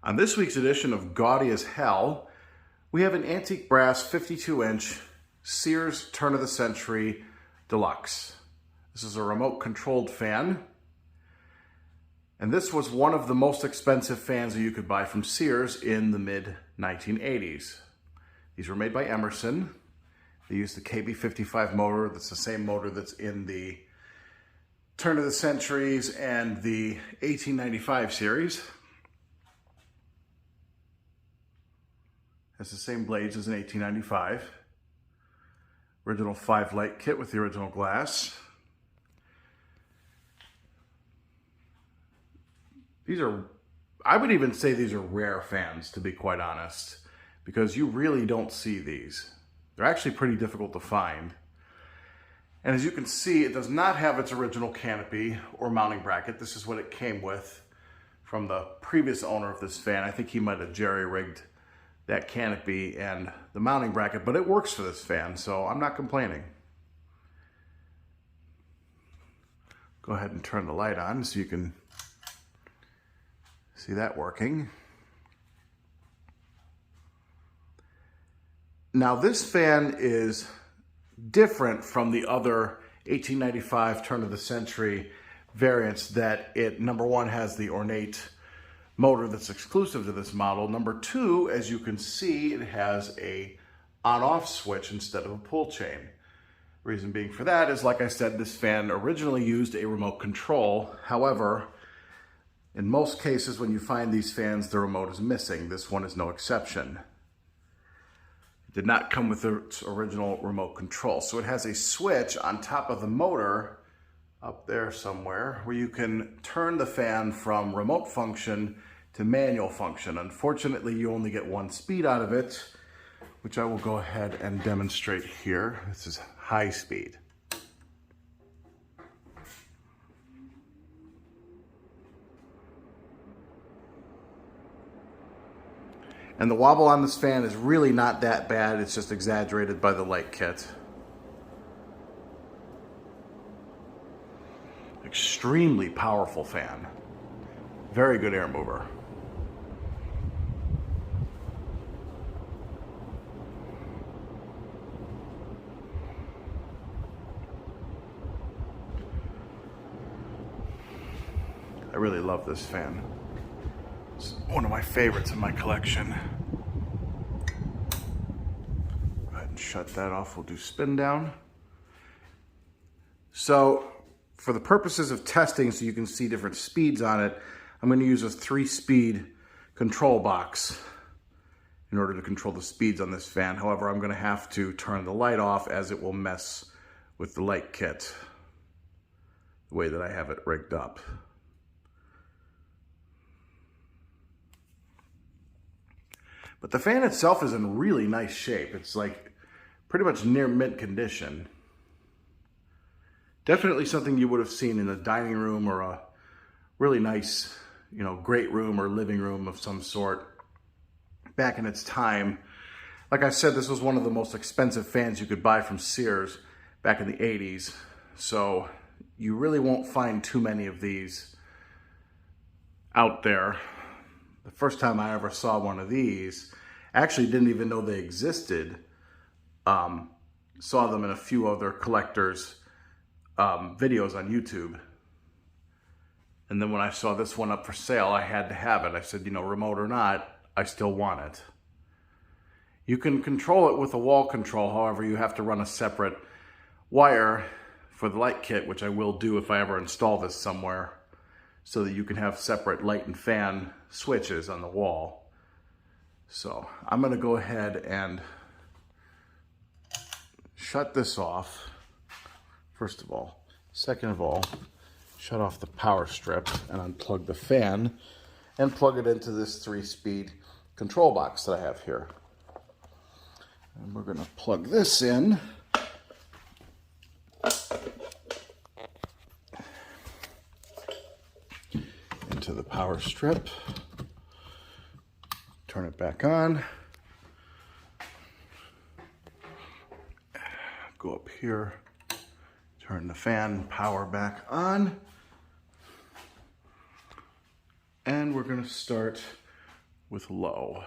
On this week's edition of Gaudy as Hell, we have an antique brass 52-inch Sears turn of the century Deluxe. This is a remote controlled fan. And this was one of the most expensive fans that you could buy from Sears in the mid 1980s. These were made by Emerson. They used the KB55 motor. That's the same motor that's in the turn of the centuries and the 1895 series. Has the same blades as an 1895. Original 5-light kit with the original glass. These are, I would even say these are rare fans, to be quite honest, because you really don't see these. They're actually pretty difficult to find. And as you can see, it does not have its original canopy or mounting bracket. This is what it came with from the previous owner of this fan. I think he might have jerry-rigged that canopy and the mounting bracket, but it works for this fan, so I'm not complaining. Go ahead and turn the light on so you can see that working. Now this fan is different from the other 1895 turn of the century variants that it, number one, has the ornate motor that's exclusive to this model. Number two, as you can see, it has a on-off switch instead of a pull chain. Reason being for that is, like I said, this fan originally used a remote control. However, in most cases when you find these fans, the remote is missing. This one is no exception. It did not come with its original remote control. So it has a switch on top of the motor up there somewhere where you can turn the fan from remote function to manual function. Unfortunately, you only get one speed out of it, which I will go ahead and demonstrate here. This is high speed. And the wobble on this fan is really not that bad. It's just exaggerated by the light kit. Extremely powerful fan. Very good air mover. I really love this fan. It's one of my favorites in my collection. Go ahead and shut that off. We'll do spin down. So, for the purposes of testing, so you can see different speeds on it, I'm going to use a 3-speed control box in order to control the speeds on this fan. However, I'm going to have to turn the light off as it will mess with the light kit the way that I have it rigged up. But the fan itself is in really nice shape. It's like pretty much near mint condition. Definitely something you would have seen in a dining room or a really nice, great room or living room of some sort back in its time. Like I said, this was one of the most expensive fans you could buy from Sears back in the 80s. So you really won't find too many of these out there. The first time I ever saw one of these, I actually didn't even know they existed. Saw them in a few other collectors' videos on YouTube. And then when I saw this one up for sale, I had to have it. I said, remote or not, I still want it. You can control it with a wall control. However, you have to run a separate wire for the light kit, which I will do if I ever install this somewhere, so that you can have separate light and fan switches on the wall. So I'm going to go ahead and shut this off, first of all. Second of all, shut off the power strip and unplug the fan and plug it into this 3-speed control box that I have here. And we're going to plug this in. Into the power strip. Turn it back on. Go up here. Turn the fan power back on. And we're going to start with low.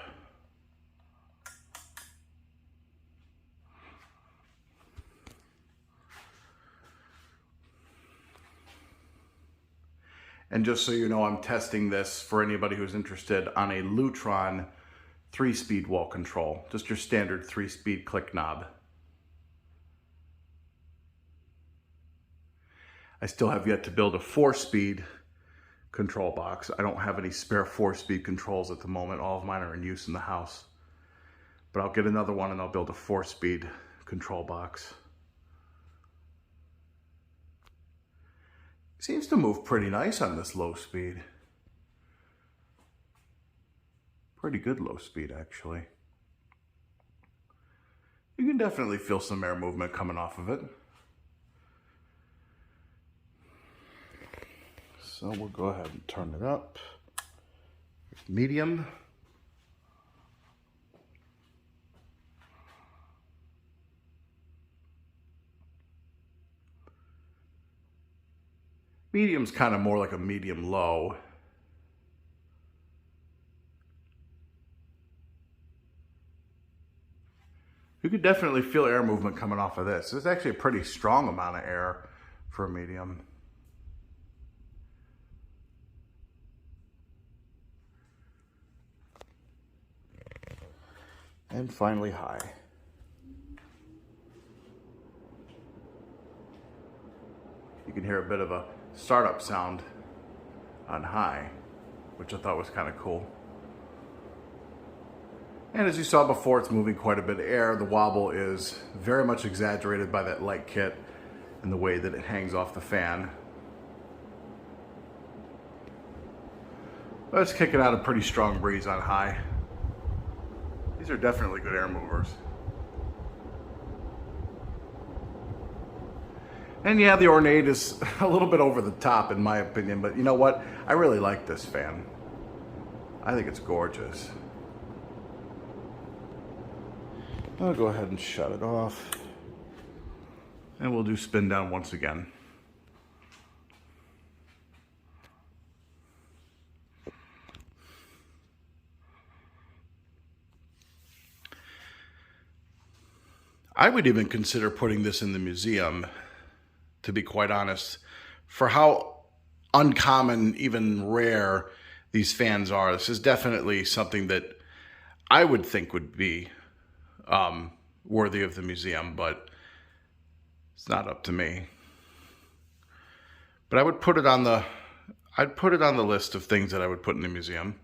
And just so you know, I'm testing this for anybody who's interested on a Lutron 3-speed wall control. Just your standard 3-speed click knob. I still have yet to build a 4-speed control box. I don't have any spare 4-speed controls at the moment. All of mine are in use in the house. But I'll get another one and I'll build a 4-speed control box. Seems to move pretty nice on this low speed. Pretty good low speed, actually. You can definitely feel some air movement coming off of it. So we'll go ahead and turn it up. Medium. Medium's kind of more like a medium low. You could definitely feel air movement coming off of this. It's actually a pretty strong amount of air for a medium. And finally high. You can hear a bit of a startup sound on high, which I thought was kind of cool. And as you saw before, it's moving quite a bit of air. The wobble is very much exaggerated by that light kit and the way that it hangs off the fan. But it's kicking out a pretty strong breeze on high. These are definitely good air movers. And yeah, the Ornate is a little bit over the top in my opinion, but you know what? I really like this fan. I think it's gorgeous. I'll go ahead and shut it off. And we'll do spin down once again. I would even consider putting this in the museum, to be quite honest, for how uncommon, even rare these fans are. This is definitely something that I would think would be worthy of the museum, but it's not up to me. But I would put it on the, I'd put it on the list of things that I would put in the museum.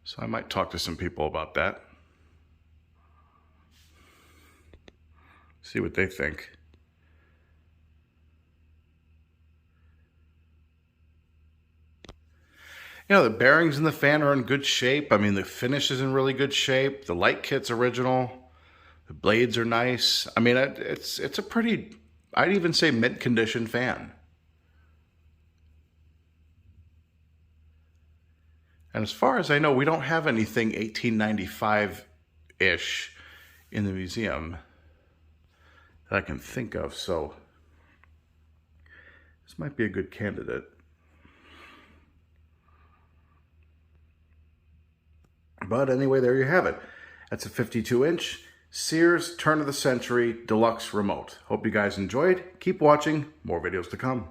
So I might talk to some people about that. See what they think. You know, the bearings in the fan are in good shape. I mean, the finish is in really good shape. The light kit's original. The blades are nice. I mean, it's a pretty, I'd even say mint condition fan. And as far as I know, we don't have anything 1895-ish in the museum that I can think of, so this might be a good candidate. But anyway, there you have it. That's a 52-inch Sears turn of the century deluxe remote. Hope you guys enjoyed. Keep watching. More videos to come.